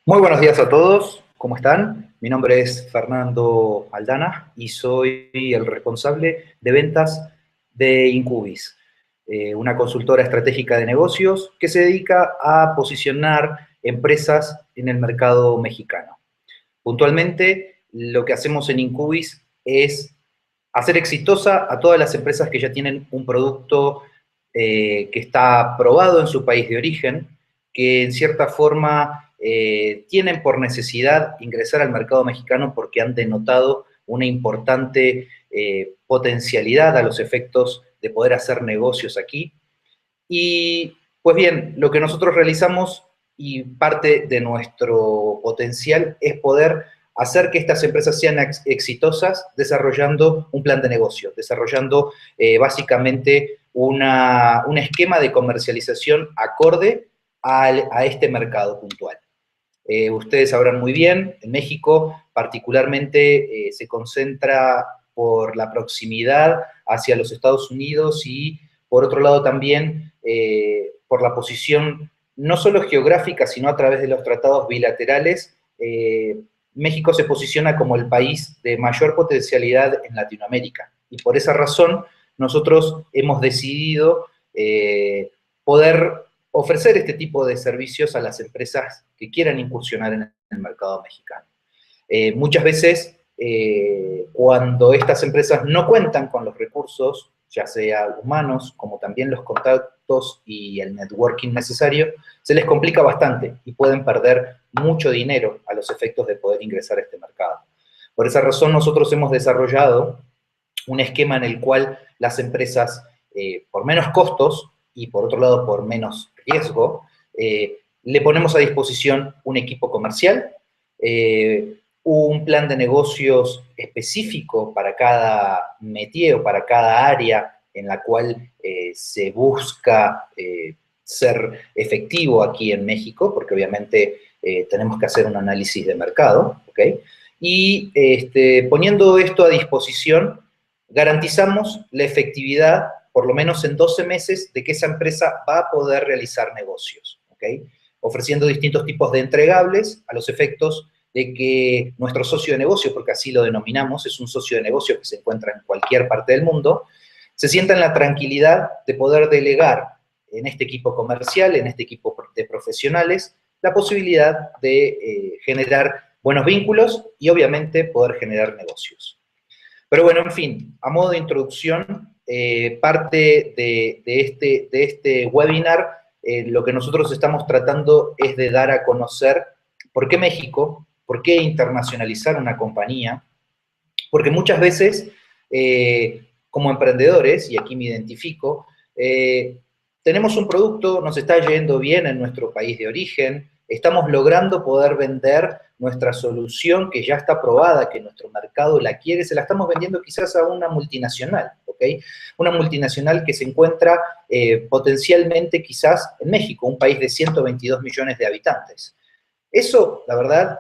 Muy buenos días a todos, ¿cómo están? Mi nombre es Fernando Aldana y soy el responsable de ventas de Incubis, una consultora estratégica de negocios que se dedica a posicionar empresas en el mercado mexicano. Puntualmente, lo que hacemos en Incubis es hacer exitosa a todas las empresas que ya tienen un producto que está probado en su país de origen, que en cierta forma tienen por necesidad ingresar al mercado mexicano porque han denotado una importante potencialidad a los efectos de poder hacer negocios aquí. Y pues bien, lo que nosotros realizamos y parte de nuestro potencial es poder hacer que estas empresas sean exitosas desarrollando un plan de negocio, desarrollando básicamente un esquema de comercialización acorde a este mercado puntual. Ustedes sabrán muy bien, en México particularmente se concentra por la proximidad hacia los Estados Unidos y por otro lado también por la posición no solo geográfica, sino a través de los tratados bilaterales. México se posiciona como el país de mayor potencialidad en Latinoamérica y por esa razón nosotros hemos decidido poder ofrecer este tipo de servicios a las empresas que quieran incursionar en el mercado mexicano. Muchas veces, cuando estas empresas no cuentan con los recursos, ya sea humanos, como también los contactos y el networking necesario, se les complica bastante y pueden perder mucho dinero a los efectos de poder ingresar a este mercado. Por esa razón, nosotros hemos desarrollado un esquema en el cual las empresas, por menos costos y por otro lado por menos riesgo, le ponemos a disposición un equipo comercial, un plan de negocios específico para cada métier o para cada área en la cual se busca ser efectivo aquí en México, porque obviamente tenemos que hacer un análisis de mercado, ¿ok? Y poniendo esto a disposición, garantizamos la efectividad, por lo menos en 12 meses, de que esa empresa va a poder realizar negocios, ¿ok? Ofreciendo distintos tipos de entregables a los efectos de que nuestro socio de negocio, porque así lo denominamos, es un socio de negocio que se encuentra en cualquier parte del mundo, se sienta en la tranquilidad de poder delegar en este equipo comercial, en este equipo de profesionales, la posibilidad de generar buenos vínculos y obviamente poder generar negocios. Pero bueno, en fin, a modo de introducción, parte de este webinar, lo que nosotros estamos tratando es de dar a conocer por qué México, por qué internacionalizar una compañía, porque muchas veces, como emprendedores, y aquí me identifico, tenemos un producto, nos está yendo bien en nuestro país de origen, estamos logrando poder vender nuestra solución que ya está probada, que nuestro mercado la quiere, se la estamos vendiendo quizás a una multinacional, ¿ok? Una multinacional que se encuentra potencialmente quizás en México, un país de 122 millones de habitantes. Eso, la verdad,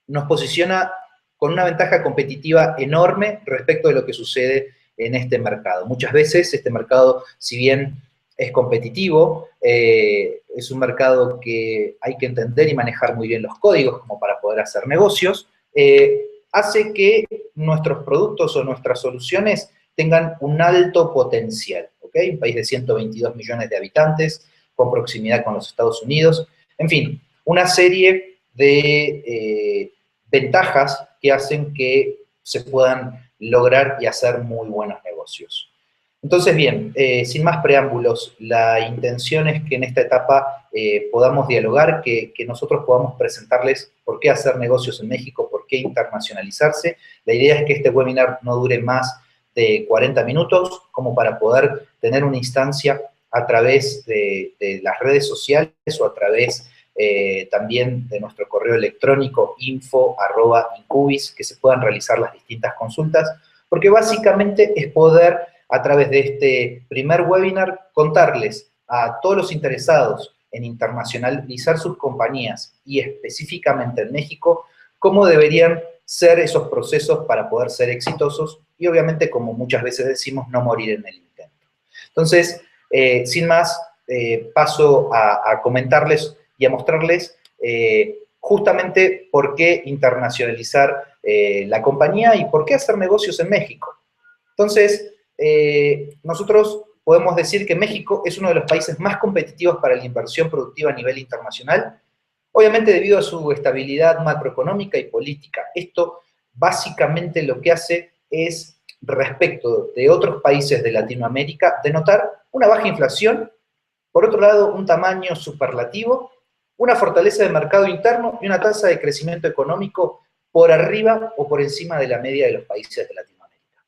nos posiciona con una ventaja competitiva enorme respecto de lo que sucede en este mercado. Muchas veces este mercado, si bien es competitivo, es un mercado que hay que entender y manejar muy bien los códigos como para poder hacer negocios, hace que nuestros productos o nuestras soluciones tengan un alto potencial, ¿ok? Un país de 122 millones de habitantes, con proximidad con los Estados Unidos, en fin, una serie de ventajas que hacen que se puedan lograr y hacer muy buenos negocios. Entonces, bien, sin más preámbulos, la intención es que en esta etapa podamos dialogar, que nosotros podamos presentarles por qué hacer negocios en México, por qué internacionalizarse. La idea es que este webinar no dure más de 40 minutos, como para poder tener una instancia a través de las redes sociales o a través también de nuestro correo electrónico info@incubis, que se puedan realizar las distintas consultas, porque básicamente es poder, a través de este primer webinar, contarles a todos los interesados en internacionalizar sus compañías y específicamente en México, cómo deberían ser esos procesos para poder ser exitosos y obviamente, como muchas veces decimos, no morir en el intento. Entonces, sin más, paso a comentarles y a mostrarles justamente por qué internacionalizar la compañía y por qué hacer negocios en México. Entonces, nosotros podemos decir que México es uno de los países más competitivos para la inversión productiva a nivel internacional, obviamente debido a su estabilidad macroeconómica y política. Esto básicamente lo que hace es, respecto de otros países de Latinoamérica, denotar una baja inflación, por otro lado, un tamaño superlativo, una fortaleza de mercado interno y una tasa de crecimiento económico por arriba o por encima de la media de los países de Latinoamérica.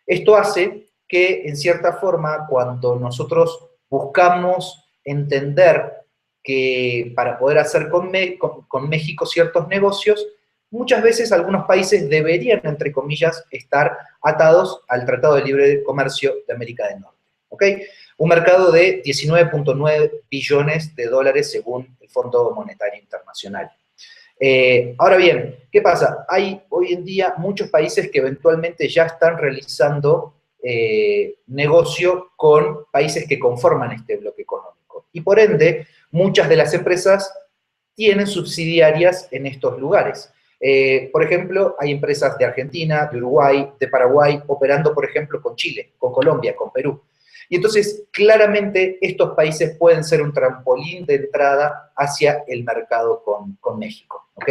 Esto hace que, en cierta forma, cuando nosotros buscamos entender que para poder hacer con México ciertos negocios, muchas veces algunos países deberían, entre comillas, estar atados al Tratado de Libre Comercio de América del Norte. ¿Ok? Un mercado de 19.9 billones de dólares según el Fondo Monetario Internacional. Ahora bien, ¿qué pasa? Hay hoy en día muchos países que eventualmente ya están realizando negocio con países que conforman este bloque económico. Y por ende, muchas de las empresas tienen subsidiarias en estos lugares. Por ejemplo, hay empresas de Argentina, de Uruguay, de Paraguay, operando, por ejemplo, con Chile, con Colombia, con Perú. Y entonces, claramente, estos países pueden ser un trampolín de entrada hacia el mercado con México, ¿ok?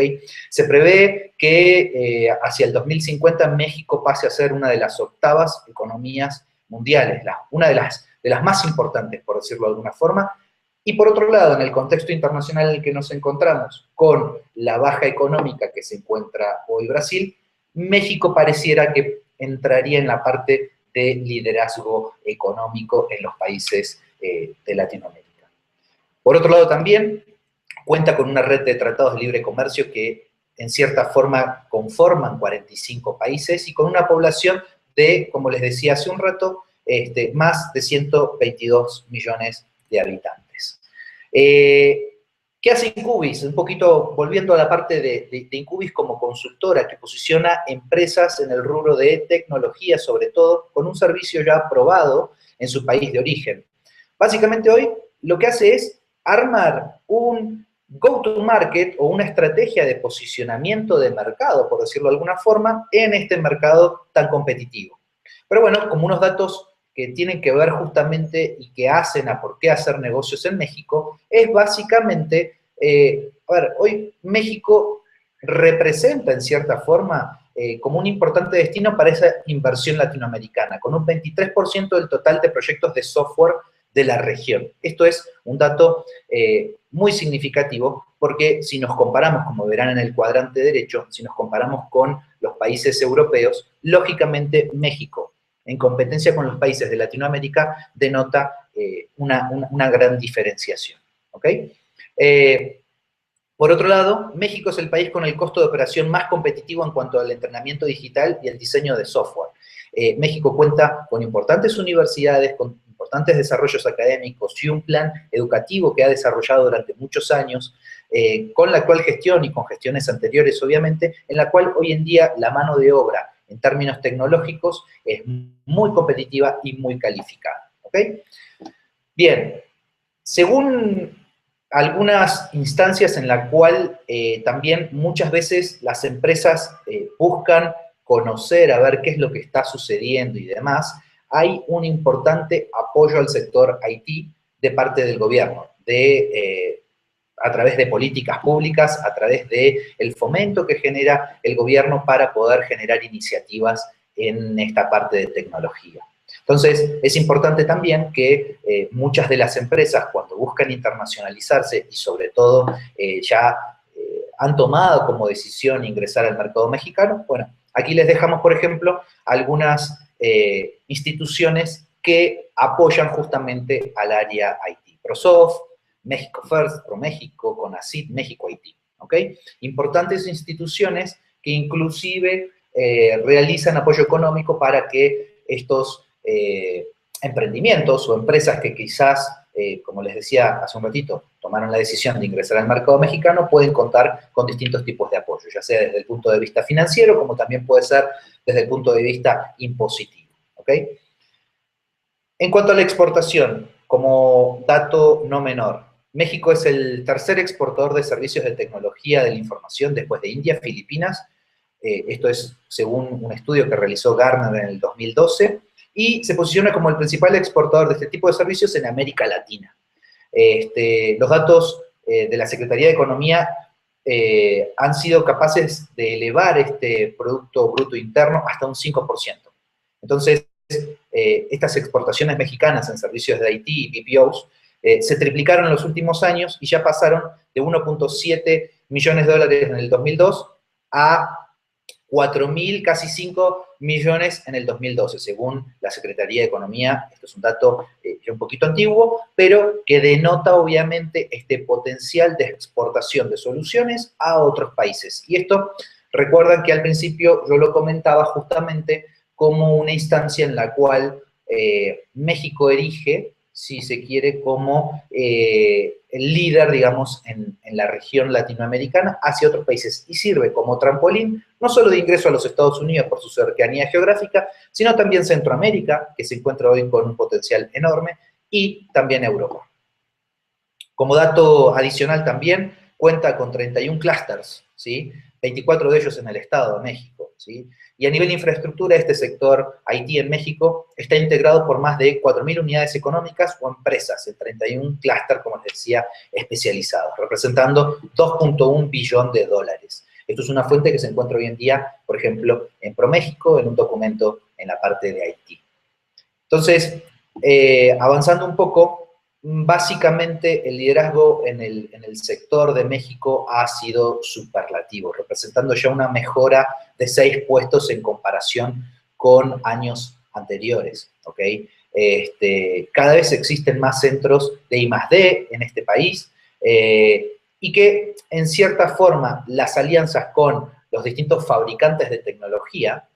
Se prevé que hacia el 2050 México pase a ser una de las octavas economías mundiales, una de las más importantes, por decirlo de alguna forma. Y por otro lado, en el contexto internacional en el que nos encontramos, con la baja económica que se encuentra hoy Brasil, México pareciera que entraría en la parte de liderazgo económico en los países de Latinoamérica. Por otro lado también, cuenta con una red de tratados de libre comercio que en cierta forma conforman 45 países y con una población de, como les decía hace un rato, más de 122 millones de habitantes. ¿Qué hace Incubis? Un poquito volviendo a la parte de Incubis como consultora que posiciona empresas en el rubro de tecnología, sobre todo, con un servicio ya aprobado en su país de origen. Básicamente hoy lo que hace es armar un go-to-market o una estrategia de posicionamiento de mercado, por decirlo de alguna forma, en este mercado tan competitivo. Pero bueno, como unos datos que tienen que ver justamente y que hacen a por qué hacer negocios en México, es básicamente, hoy México representa en cierta forma como un importante destino para esa inversión latinoamericana, con un 23% del total de proyectos de software de la región. Esto es un dato muy significativo porque si nos comparamos, como verán en el cuadrante derecho, si nos comparamos con los países europeos, lógicamente México, en competencia con los países de Latinoamérica, denota una gran diferenciación. ¿Ok? Por otro lado, México es el país con el costo de operación más competitivo en cuanto al entrenamiento digital y el diseño de software. México cuenta con importantes universidades, con importantes desarrollos académicos y un plan educativo que ha desarrollado durante muchos años, con la actual gestión y con gestiones anteriores, obviamente, en la cual hoy en día la mano de obra en términos tecnológicos es muy competitiva y muy calificada. ¿Ok? Bien, según algunas instancias en la cual también muchas veces las empresas buscan conocer, a ver qué es lo que está sucediendo y demás, hay un importante apoyo al sector IT de parte del gobierno, a través de políticas públicas, a través del fomento que genera el gobierno para poder generar iniciativas en esta parte de tecnología. Entonces, es importante también que muchas de las empresas, cuando buscan internacionalizarse y sobre todo ya han tomado como decisión ingresar al mercado mexicano, bueno, aquí les dejamos, por ejemplo, algunas instituciones que apoyan justamente al área IT. ProSoft, México First, ProMéxico, CONACYT, México IT, ¿ok? Importantes instituciones que inclusive realizan apoyo económico para que estos emprendimientos o empresas que quizás, como les decía hace un ratito, tomaron la decisión de ingresar al mercado mexicano, pueden contar con distintos tipos de apoyo, ya sea desde el punto de vista financiero, como también puede ser desde el punto de vista impositivo, ¿ok? En cuanto a la exportación, como dato no menor, México es el tercer exportador de servicios de tecnología de la información después de India, Filipinas. Esto es según un estudio que realizó Gartner en el 2012, y se posiciona como el principal exportador de este tipo de servicios en América Latina. Los datos de la Secretaría de Economía han sido capaces de elevar este Producto Bruto Interno hasta un 5%. Entonces, estas exportaciones mexicanas en servicios de IT y BPOs se triplicaron en los últimos años y ya pasaron de 1.7 millones de dólares en el 2002 a 4.000, casi 5 millones en el 2012, según la Secretaría de Economía. Esto es un dato un poquito antiguo, pero que denota obviamente este potencial de exportación de soluciones a otros países. Y esto, recuerdan que al principio yo lo comentaba justamente como una instancia en la cual México erige, si se quiere, como el líder, digamos, en la región latinoamericana hacia otros países, y sirve como trampolín, no solo de ingreso a los Estados Unidos por su cercanía geográfica, sino también Centroamérica, que se encuentra hoy con un potencial enorme, y también Europa. Como dato adicional también, cuenta con 31 clústeres, ¿sí? 24 de ellos en el Estado de México, ¿sí? Y a nivel de infraestructura, este sector IT en México está integrado por más de 4.000 unidades económicas o empresas, en 31 clústeres, como les decía, especializados, representando 2.1 billón de dólares. Esto es una fuente que se encuentra hoy en día, por ejemplo, en ProMéxico, en un documento en la parte de IT. Entonces, avanzando un poco, básicamente el liderazgo en el sector de México ha sido superlativo, representando ya una mejora de 6 puestos en comparación con años anteriores, ¿ok? Cada vez existen más centros de I+D en este país, y que en cierta forma las alianzas con los distintos fabricantes de tecnología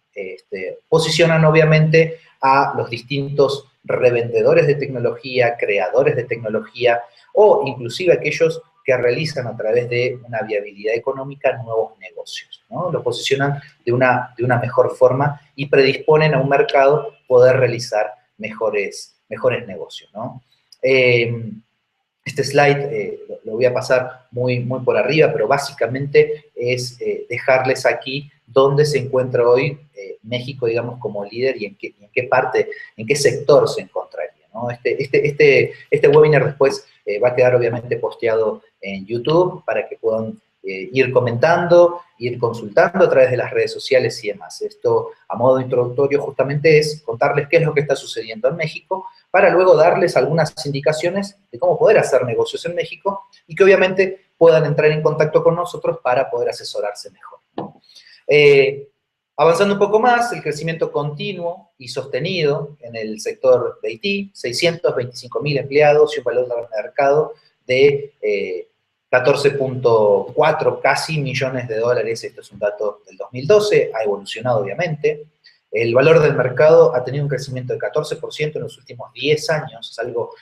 posicionan obviamente a los distintos revendedores de tecnología, creadores de tecnología, o inclusive aquellos que realizan a través de una viabilidad económica nuevos negocios, ¿no? Lo posicionan de una mejor forma y predisponen a un mercado poder realizar mejores negocios, ¿no? Este slide lo voy a pasar muy por arriba, pero básicamente es dejarles aquí dónde se encuentra hoy México, digamos, como líder, y en qué parte, en qué sector se encontraría, ¿no? Este webinar después va a quedar obviamente posteado en YouTube para que puedan ir comentando, ir consultando a través de las redes sociales y demás. Esto, a modo introductorio, justamente es contarles qué es lo que está sucediendo en México, para luego darles algunas indicaciones de cómo poder hacer negocios en México, y que obviamente puedan entrar en contacto con nosotros para poder asesorarse mejor, ¿no? Avanzando un poco más, el crecimiento continuo y sostenido en el sector de IT, 625.000 empleados y un valor de mercado de 14.4 casi millones de dólares. Esto es un dato del 2012, ha evolucionado obviamente. El valor del mercado ha tenido un crecimiento de 14% en los últimos 10 años, es algo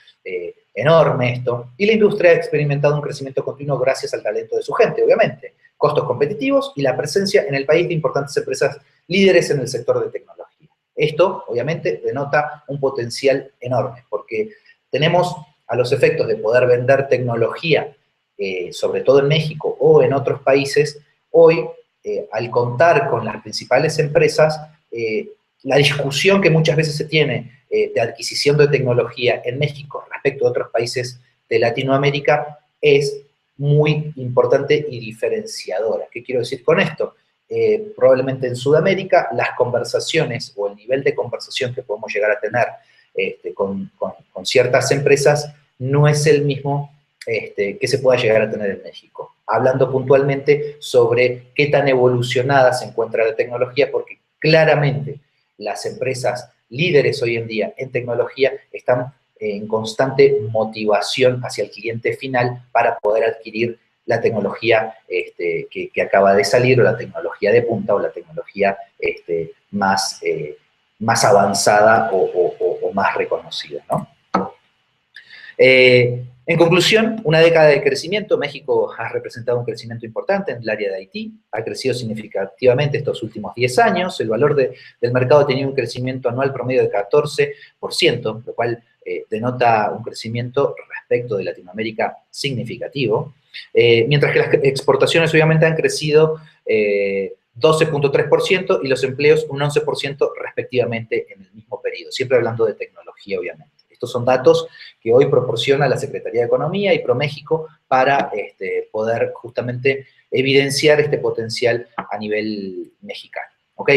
enorme esto, y la industria ha experimentado un crecimiento continuo gracias al talento de su gente, obviamente, costos competitivos y la presencia en el país de importantes empresas líderes en el sector de tecnología. Esto, obviamente, denota un potencial enorme, porque tenemos, a los efectos de poder vender tecnología, sobre todo en México o en otros países, hoy, al contar con las principales empresas, la discusión que muchas veces se tiene de adquisición de tecnología en México respecto a otros países de Latinoamérica es muy importante y diferenciadora. ¿Qué quiero decir con esto? Probablemente en Sudamérica las conversaciones o el nivel de conversación que podemos llegar a tener con ciertas empresas no es el mismo que se pueda llegar a tener en México. Hablando puntualmente sobre qué tan evolucionada se encuentra la tecnología, porque claramente las empresas líderes hoy en día en tecnología están en constante motivación hacia el cliente final para poder adquirir la tecnología que acaba de salir, o la tecnología de punta, o la tecnología más avanzada o más reconocida, ¿no? En conclusión, una década de crecimiento. México ha representado un crecimiento importante en el área de IT, ha crecido significativamente estos últimos 10 años, el valor del mercado ha tenido un crecimiento anual promedio de 14%, lo cual denota un crecimiento respecto de Latinoamérica significativo, mientras que las exportaciones obviamente han crecido 12.3% y los empleos un 11% respectivamente en el mismo periodo, siempre hablando de tecnología obviamente. Estos son datos que hoy proporciona la Secretaría de Economía y ProMéxico para poder justamente evidenciar este potencial a nivel mexicano. ¿Ok?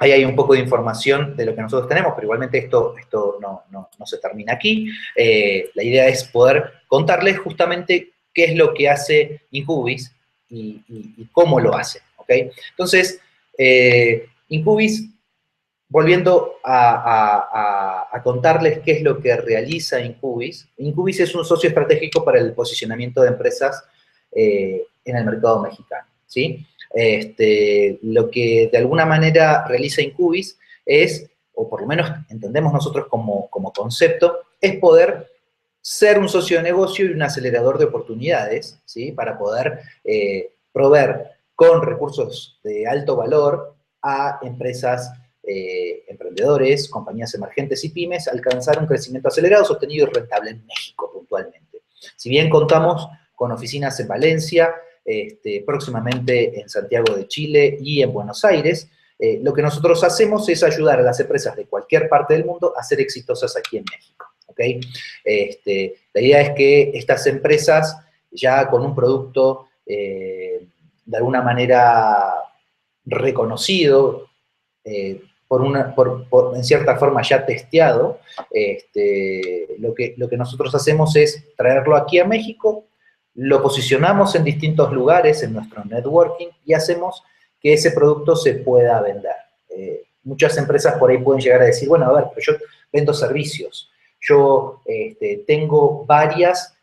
Ahí hay un poco de información de lo que nosotros tenemos, pero igualmente esto no se termina aquí. La idea es poder contarles justamente qué es lo que hace Incubis y cómo lo hace. ¿Ok? Entonces, Incubis, volviendo a contarles qué es lo que realiza Incubis. Incubis es un socio estratégico para el posicionamiento de empresas en el mercado mexicano, ¿sí? Lo que de alguna manera realiza Incubis es, o por lo menos entendemos nosotros como concepto, es poder ser un socio de negocio y un acelerador de oportunidades, ¿sí? Para poder proveer con recursos de alto valor a empresas, emprendedores, compañías emergentes y pymes, alcanzar un crecimiento acelerado, sostenido y rentable en México puntualmente. Si bien contamos con oficinas en Valencia, próximamente en Santiago de Chile y en Buenos Aires, lo que nosotros hacemos es ayudar a las empresas de cualquier parte del mundo a ser exitosas aquí en México. ¿Okay? La idea es que estas empresas, ya con un producto de alguna manera reconocido, en cierta forma ya testeado, lo que nosotros hacemos es traerlo aquí a México, lo posicionamos en distintos lugares en nuestro networking y hacemos que ese producto se pueda vender. Muchas empresas por ahí pueden llegar a decir, bueno, a ver, pero yo vendo servicios, yo tengo varias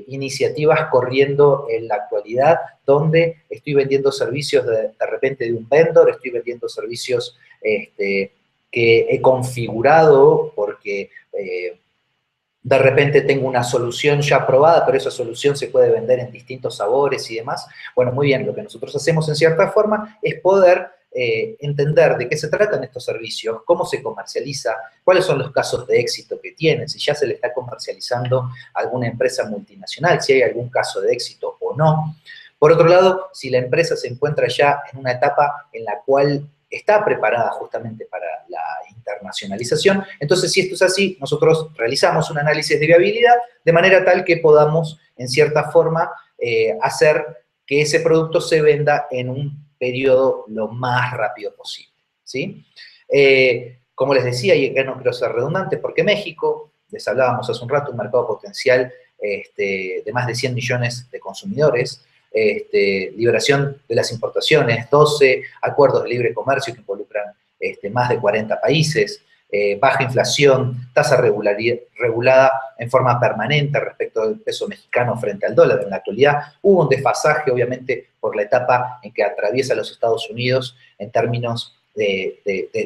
iniciativas corriendo en la actualidad donde estoy vendiendo servicios de repente de un vendor, estoy vendiendo servicios que he configurado porque de repente tengo una solución ya probada, pero esa solución se puede vender en distintos sabores y demás. Bueno, muy bien, lo que nosotros hacemos en cierta forma es poder entender de qué se tratan estos servicios, cómo se comercializa, cuáles son los casos de éxito que tienen, si ya se le está comercializando a alguna empresa multinacional, si hay algún caso de éxito o no. Por otro lado, si la empresa se encuentra ya en una etapa en la cual está preparada justamente para la internacionalización, entonces si esto es así, nosotros realizamos un análisis de viabilidad de manera tal que podamos, en cierta forma, hacer que ese producto se venda en un periodo lo más rápido posible, ¿sí? Como les decía, y acá no quiero ser redundante, porque México, les hablábamos hace un rato, un mercado potencial de más de 100 millones de consumidores, liberación de las importaciones, 12 acuerdos de libre comercio que involucran más de 40 países, baja inflación, tasa regulada en forma permanente respecto del peso mexicano frente al dólar. En la actualidad hubo un desfasaje, obviamente, por la etapa en que atraviesa los Estados Unidos en términos de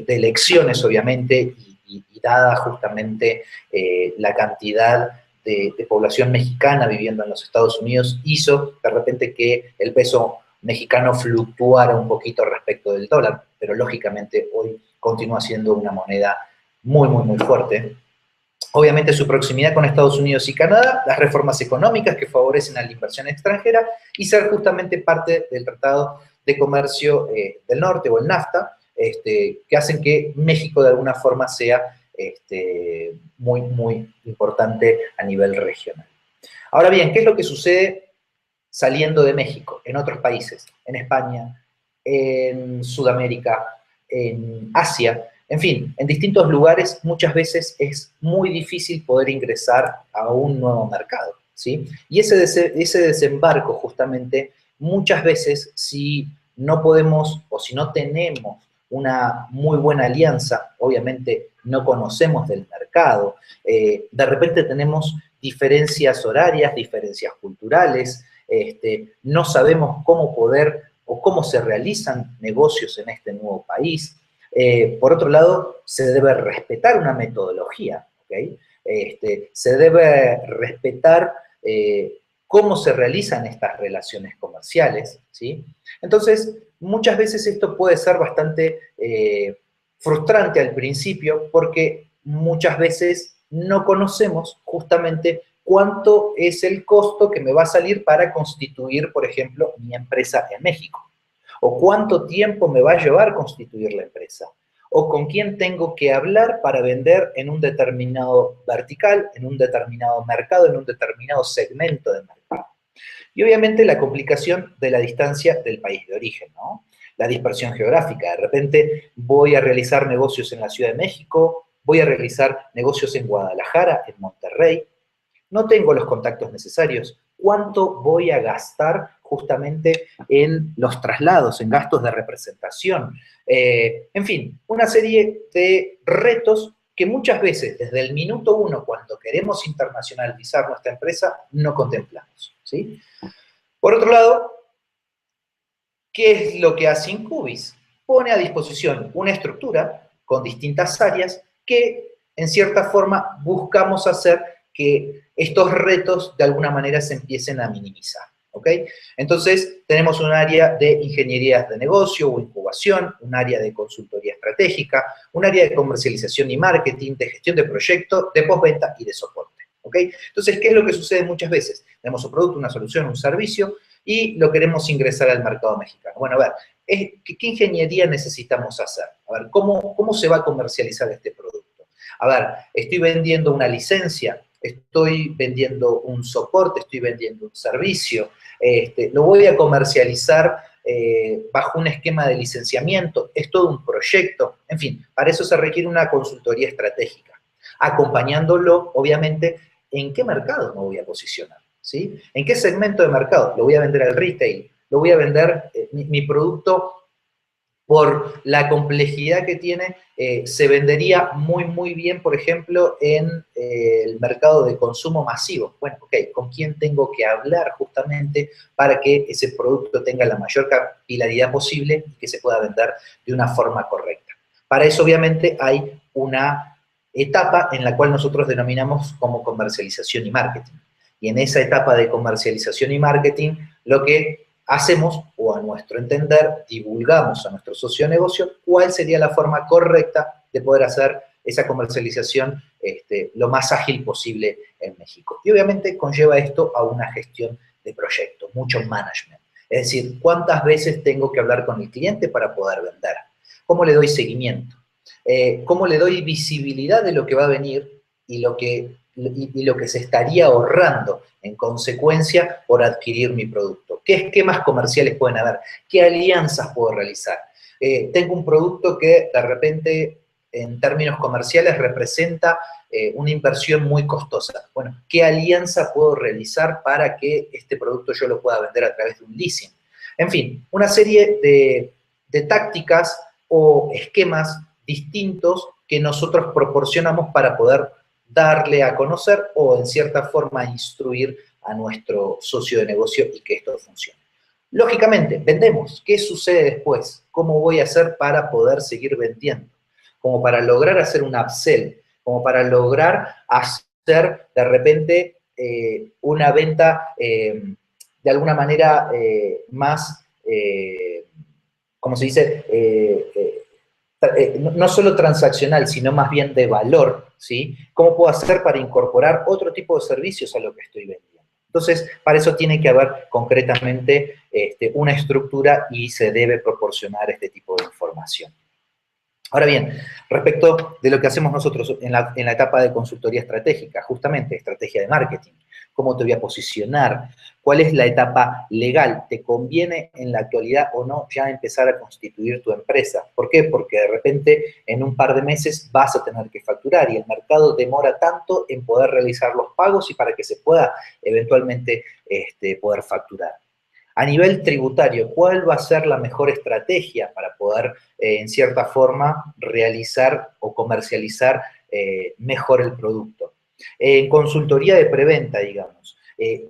elecciones, obviamente, y dada justamente la cantidad de población mexicana viviendo en los Estados Unidos, hizo de repente que el peso mexicano fluctuara un poquito respecto del dólar, pero lógicamente hoy continúa siendo una moneda muy, muy, muy fuerte. Obviamente su proximidad con Estados Unidos y Canadá, las reformas económicas que favorecen a la inversión extranjera y ser justamente parte del Tratado de Comercio del Norte o el NAFTA, que hacen que México de alguna forma sea muy, muy importante a nivel regional. Ahora bien, ¿qué es lo que sucede saliendo de México en otros países? En España, en Sudamérica, en Asia, en fin, en distintos lugares muchas veces es muy difícil poder ingresar a un nuevo mercado, ¿sí? Y ese desembarco justamente muchas veces si no podemos o si no tenemos una muy buena alianza, obviamente no conocemos del mercado, de repente tenemos diferencias horarias, diferencias culturales, no sabemos cómo poder o cómo se realizan negocios en este nuevo país. Por otro lado, se debe respetar una metodología, ¿okay? Se debe respetar cómo se realizan estas relaciones comerciales, ¿sí? Entonces, muchas veces esto puede ser bastante frustrante al principio porque muchas veces no conocemos justamente cuánto es el costo que me va a salir para constituir, por ejemplo, mi empresa en México. O cuánto tiempo me va a llevar constituir la empresa. O con quién tengo que hablar para vender en un determinado vertical, en un determinado mercado, en un determinado segmento de mercado. Y obviamente la complicación de la distancia del país de origen, ¿no? La dispersión geográfica. De repente voy a realizar negocios en la Ciudad de México, voy a realizar negocios en Guadalajara, en Monterrey. No tengo los contactos necesarios. ¿Cuánto voy a gastar justamente en los traslados, en gastos de representación? En fin, una serie de retos que muchas veces, desde el minuto uno, cuando queremos internacionalizar nuestra empresa, no contemplamos, ¿sí? Por otro lado, ¿qué es lo que hace Incubis? Pone a disposición una estructura con distintas áreas que, en cierta forma, buscamos hacer que estos retos, de alguna manera, se empiecen a minimizar, ¿ok? Entonces, tenemos un área de ingenierías de negocio o incubación, un área de consultoría estratégica, un área de comercialización y marketing, de gestión de proyectos, de postventa y de soporte, ¿ok? Entonces, ¿qué es lo que sucede muchas veces? Tenemos un producto, una solución, un servicio, y lo queremos ingresar al mercado mexicano. Bueno, a ver, ¿qué ingeniería necesitamos hacer? A ver, ¿cómo se va a comercializar este producto? A ver, estoy vendiendo una licencia, estoy vendiendo un soporte, estoy vendiendo un servicio, lo voy a comercializar bajo un esquema de licenciamiento, es todo un proyecto, en fin, para eso se requiere una consultoría estratégica, acompañándolo, obviamente, en qué mercado me voy a posicionar. ¿Sí? ¿En qué segmento de mercado? ¿Lo voy a vender al retail? ¿Lo voy a vender mi producto por la complejidad que tiene? Se vendería muy, muy bien, por ejemplo, en el mercado de consumo masivo. Bueno, ok, ¿con quién tengo que hablar justamente para que ese producto tenga la mayor capilaridad posible y que se pueda vender de una forma correcta? Para eso, obviamente, hay una etapa en la cual nosotros denominamos como comercialización y marketing. Y en esa etapa de comercialización y marketing, lo que hacemos, o a nuestro entender, divulgamos a nuestro socio de negocio cuál sería la forma correcta de poder hacer esa comercialización lo más ágil posible en México. Y obviamente conlleva esto a una gestión de proyectos, mucho management. Es decir, ¿cuántas veces tengo que hablar con el cliente para poder vender? ¿Cómo le doy seguimiento? ¿Cómo le doy visibilidad de lo que va a venir y lo que se estaría ahorrando en consecuencia por adquirir mi producto? ¿Qué esquemas comerciales pueden haber? ¿Qué alianzas puedo realizar? Tengo un producto que de repente en términos comerciales representa una inversión muy costosa. Bueno, ¿qué alianza puedo realizar para que este producto yo lo pueda vender a través de un leasing? En fin, una serie de tácticas o esquemas distintos que nosotros proporcionamos para poder darle a conocer o en cierta forma instruir a nuestro socio de negocio y que esto funcione. Lógicamente, vendemos. ¿Qué sucede después? ¿Cómo voy a hacer para poder seguir vendiendo? Como para lograr hacer un upsell, como para lograr hacer de repente una venta de alguna manera más, como se dice, no solo transaccional, sino más bien de valor, ¿sí? ¿Cómo puedo hacer para incorporar otro tipo de servicios a lo que estoy vendiendo? Entonces, para eso tiene que haber concretamente una estructura y se debe proporcionar este tipo de información. Ahora bien, respecto de lo que hacemos nosotros en la etapa de consultoría estratégica, justamente estrategia de marketing, cómo te voy a posicionar, cuál es la etapa legal, ¿te conviene en la actualidad o no ya empezar a constituir tu empresa? ¿Por qué? Porque de repente en un par de meses vas a tener que facturar y el mercado demora tanto en poder realizar los pagos y para que se pueda eventualmente poder facturar. A nivel tributario, ¿cuál va a ser la mejor estrategia para poder, en cierta forma, realizar o comercializar mejor el producto? En consultoría de preventa, digamos,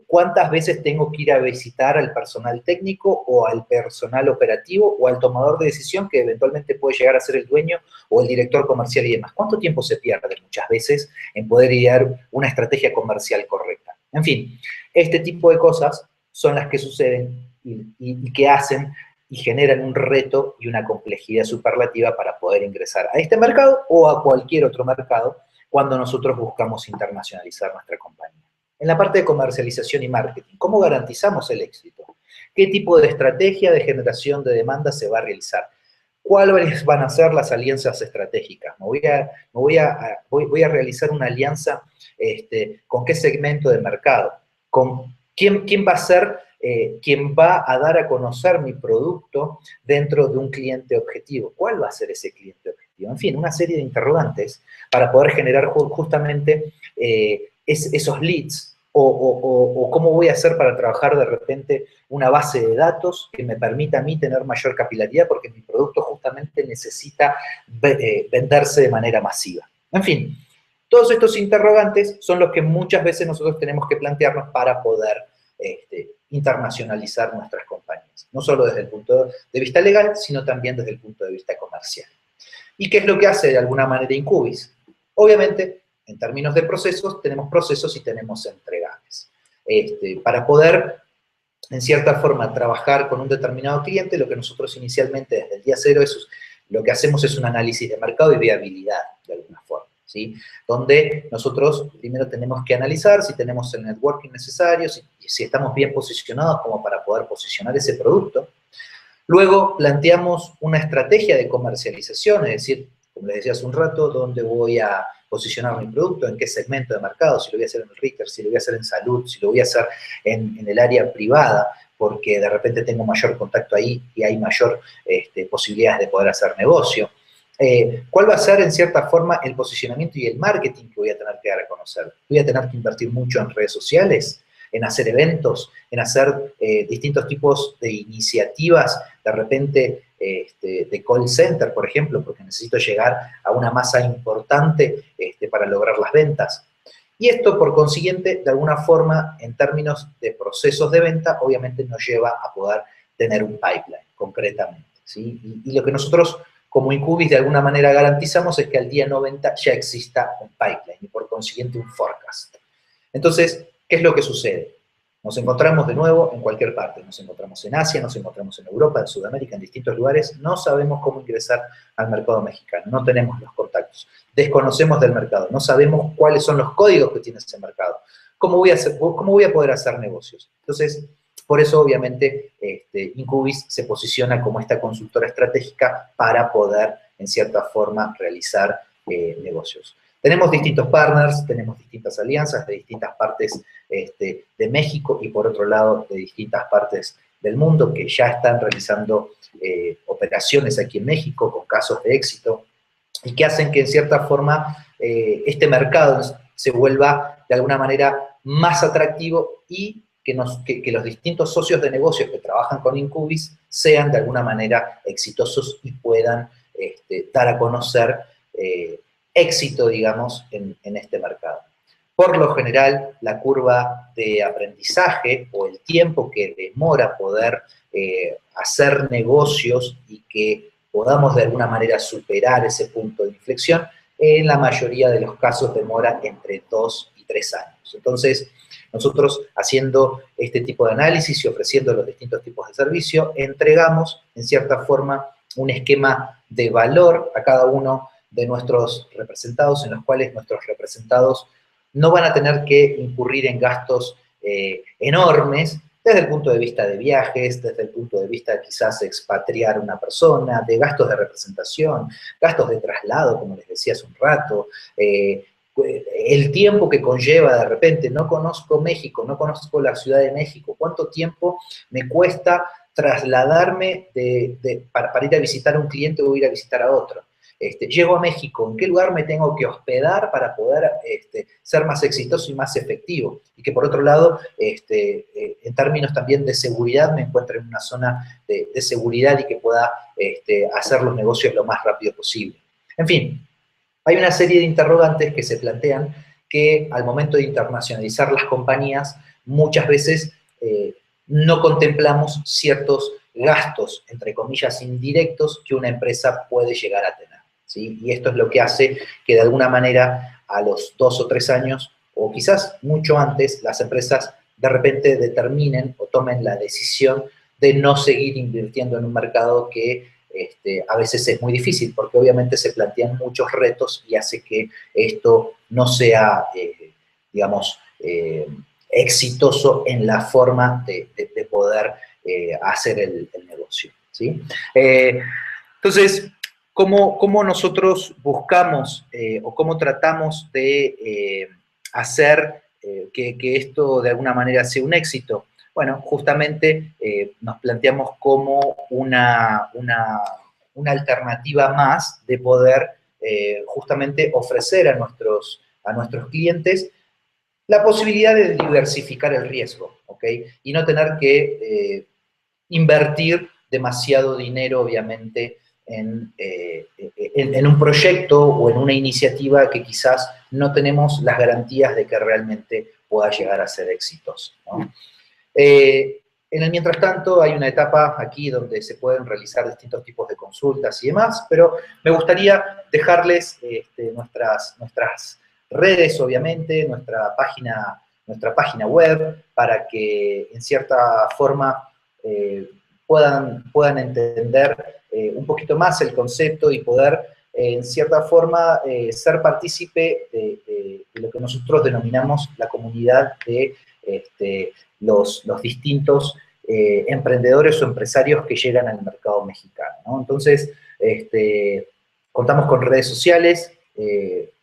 ¿Cuántas veces tengo que ir a visitar al personal técnico o al personal operativo o al tomador de decisión que eventualmente puede llegar a ser el dueño o el director comercial y demás? ¿Cuánto tiempo se pierde muchas veces en poder idear una estrategia comercial correcta? En fin, este tipo de cosas son las que suceden y que hacen y generan un reto y una complejidad superlativa para poder ingresar a este mercado o a cualquier otro mercado cuando nosotros buscamos internacionalizar nuestra compañía. En la parte de comercialización y marketing, ¿cómo garantizamos el éxito? ¿Qué tipo de estrategia de generación de demanda se va a realizar? ¿Cuáles van a ser las alianzas estratégicas? Voy a realizar una alianza con qué segmento de mercado, con quién va a ser quien va a dar a conocer mi producto dentro de un cliente objetivo. ¿Cuál va a ser ese cliente objetivo? En fin, una serie de interrogantes para poder generar justamente esos leads o cómo voy a hacer para trabajar de repente una base de datos que me permita a mí tener mayor capilaridad porque mi producto justamente necesita venderse de manera masiva. En fin, todos estos interrogantes son los que muchas veces nosotros tenemos que plantearnos para poder internacionalizar nuestras compañías, no solo desde el punto de vista legal, sino también desde el punto de vista comercial. ¿Y qué es lo que hace de alguna manera Incubis? Obviamente, en términos de procesos, tenemos procesos y tenemos entregables. Para poder, en cierta forma, trabajar con un determinado cliente, lo que nosotros inicialmente desde el día cero lo que hacemos es un análisis de mercado y viabilidad, de alguna forma, ¿sí? Donde nosotros primero tenemos que analizar si tenemos el networking necesario, si estamos bien posicionados como para poder posicionar ese producto. Luego planteamos una estrategia de comercialización, es decir, como les decía hace un rato, dónde voy a posicionar mi producto, en qué segmento de mercado, si lo voy a hacer en el retail, si lo voy a hacer en salud, si lo voy a hacer en el área privada, porque de repente tengo mayor contacto ahí y hay mayor posibilidades de poder hacer negocio. ¿Cuál va a ser, en cierta forma, el posicionamiento y el marketing que voy a tener que dar a conocer? ¿Voy a tener que invertir mucho en redes sociales, en hacer eventos, en hacer distintos tipos de iniciativas, de repente de call center, por ejemplo, porque necesito llegar a una masa importante para lograr las ventas? Y esto, por consiguiente, de alguna forma, en términos de procesos de venta, obviamente nos lleva a poder tener un pipeline, concretamente, ¿sí? Y lo que nosotros, como Incubis, de alguna manera garantizamos es que al día 90 ya exista un pipeline y, por consiguiente, un forecast. Entonces, ¿qué es lo que sucede? Nos encontramos de nuevo en cualquier parte, nos encontramos en Asia, nos encontramos en Europa, en Sudamérica, en distintos lugares, no sabemos cómo ingresar al mercado mexicano, no tenemos los contactos, desconocemos del mercado, no sabemos cuáles son los códigos que tiene ese mercado, cómo voy a poder hacer negocios. Entonces, por eso obviamente Incubis se posiciona como esta consultora estratégica para poder, en cierta forma, realizar negocios. Tenemos distintos partners, tenemos distintas alianzas de distintas partes de México y por otro lado de distintas partes del mundo que ya están realizando operaciones aquí en México con casos de éxito y que hacen que en cierta forma este mercado se vuelva de alguna manera más atractivo y que los distintos socios de negocios que trabajan con Incubis sean de alguna manera exitosos y puedan dar a conocer éxito, digamos, en este mercado. Por lo general, la curva de aprendizaje o el tiempo que demora poder hacer negocios y que podamos de alguna manera superar ese punto de inflexión, en la mayoría de los casos demora entre 2 y 3 años. Entonces, nosotros haciendo este tipo de análisis y ofreciendo los distintos tipos de servicio, entregamos, en cierta forma, un esquema de valor a cada uno de nuestros representados, en los cuales nuestros representados no van a tener que incurrir en gastos enormes desde el punto de vista de viajes, desde el punto de vista de quizás expatriar una persona, de gastos de representación, gastos de traslado, como les decía hace un rato, el tiempo que conlleva de repente, no conozco México, no conozco la Ciudad de México, ¿cuánto tiempo me cuesta trasladarme para ir a visitar a un cliente o ir a visitar a otro? Llego a México, ¿en qué lugar me tengo que hospedar para poder ser más exitoso y más efectivo? Y que por otro lado, en términos también de seguridad, me encuentre en una zona de seguridad y que pueda hacer los negocios lo más rápido posible. En fin, hay una serie de interrogantes que se plantean que al momento de internacionalizar las compañías muchas veces no contemplamos ciertos gastos, entre comillas, indirectos que una empresa puede llegar a tener, ¿sí? Y esto es lo que hace que de alguna manera a los 2 o 3 años, o quizás mucho antes, las empresas de repente determinen o tomen la decisión de no seguir invirtiendo en un mercado que a veces es muy difícil, porque obviamente se plantean muchos retos y hace que esto no sea, digamos, exitoso en la forma de poder hacer el negocio, ¿sí? Entonces, ¿cómo nosotros buscamos o cómo tratamos de hacer que esto de alguna manera sea un éxito? Bueno, justamente nos planteamos como una alternativa más de poder justamente ofrecer a nuestros clientes la posibilidad de diversificar el riesgo, ¿ok? Y no tener que invertir demasiado dinero, obviamente, en un proyecto o en una iniciativa que quizás no tenemos las garantías de que realmente pueda llegar a ser exitoso, ¿no? En el mientras tanto, hay una etapa aquí donde se pueden realizar distintos tipos de consultas y demás, pero me gustaría dejarles nuestras redes, obviamente, nuestra página web, para que en cierta forma puedan entender un poquito más el concepto y poder, en cierta forma, ser partícipe de lo que nosotros denominamos la comunidad de los distintos emprendedores o empresarios que llegan al mercado mexicano, ¿no? Entonces, contamos con redes sociales,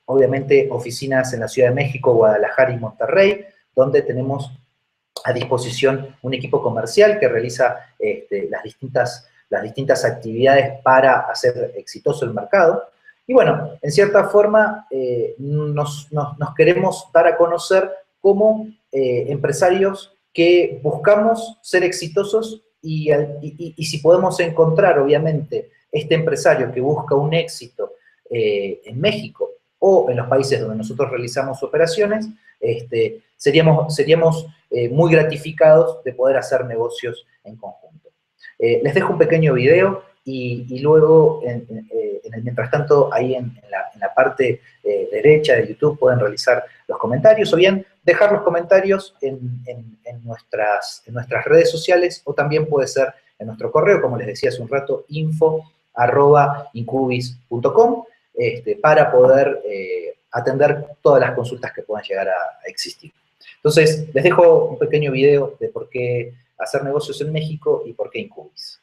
obviamente oficinas en la Ciudad de México, Guadalajara y Monterrey, donde tenemos a disposición un equipo comercial que realiza las distintas actividades para hacer exitoso el mercado. Y bueno, en cierta forma nos queremos dar a conocer como empresarios que buscamos ser exitosos y si podemos encontrar, obviamente, este empresario que busca un éxito en México o en los países donde nosotros realizamos operaciones, seríamos muy gratificados de poder hacer negocios en conjunto. Les dejo un pequeño video y luego, en el mientras tanto, ahí en la parte derecha de YouTube pueden realizar los comentarios o bien dejar los comentarios en nuestras redes sociales o también puede ser en nuestro correo, como les decía hace un rato, info@incubis.com, para poder atender todas las consultas que puedan llegar a existir. Entonces, les dejo un pequeño video de por qué hacer negocios en México y por qué Incubis.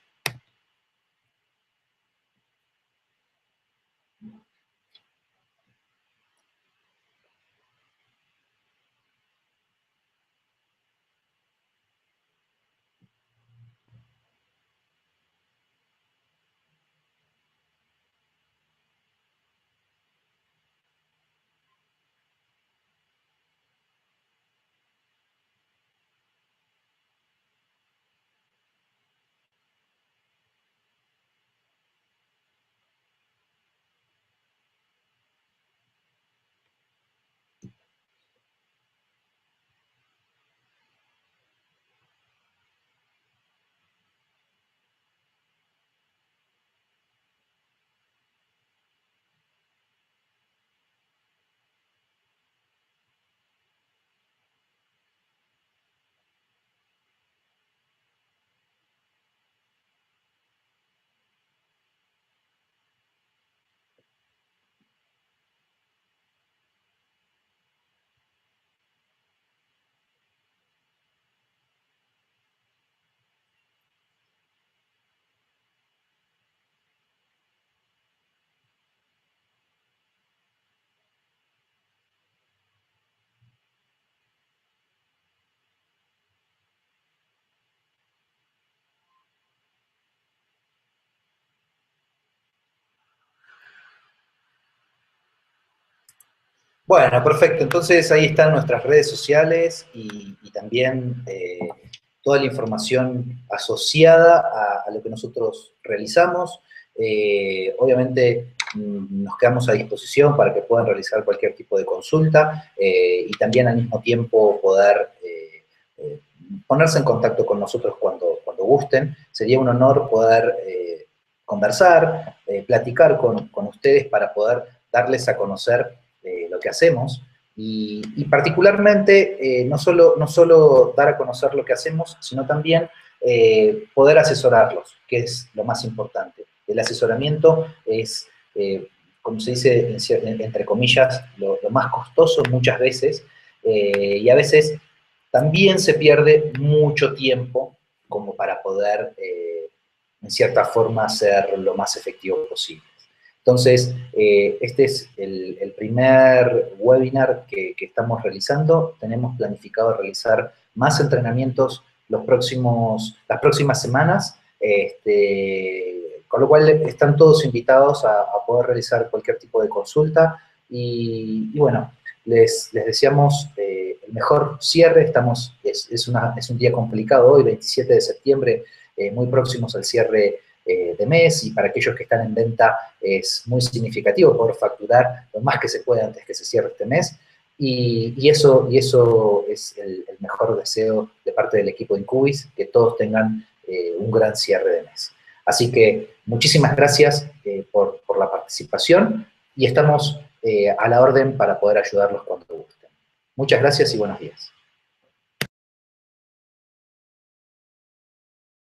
Bueno, perfecto. Entonces ahí están nuestras redes sociales y también toda la información asociada a lo que nosotros realizamos. Obviamente nos quedamos a disposición para que puedan realizar cualquier tipo de consulta y también al mismo tiempo ponerse en contacto con nosotros cuando gusten. Sería un honor poder conversar, platicar con ustedes para poder darles a conocer lo que hacemos. Y particularmente, no solo dar a conocer lo que hacemos, sino también poder asesorarlos, que es lo más importante. El asesoramiento es, como se dice, entre comillas, lo más costoso muchas veces, y a veces también se pierde mucho tiempo como para poder, en cierta forma, ser lo más efectivo posible. Entonces, este es el primer webinar que estamos realizando. Tenemos planificado realizar más entrenamientos las próximas semanas, con lo cual están todos invitados a poder realizar cualquier tipo de consulta. Y bueno, les deseamos el mejor cierre. Es un día complicado hoy, 27 de septiembre, muy próximos al cierre de mes, y para aquellos que están en venta es muy significativo poder facturar lo más que se pueda antes que se cierre este mes, y eso es el mejor deseo de parte del equipo de Incubis, que todos tengan un gran cierre de mes. Así que muchísimas gracias por la participación, y estamos a la orden para poder ayudarlos cuando gusten. Muchas gracias y buenos días.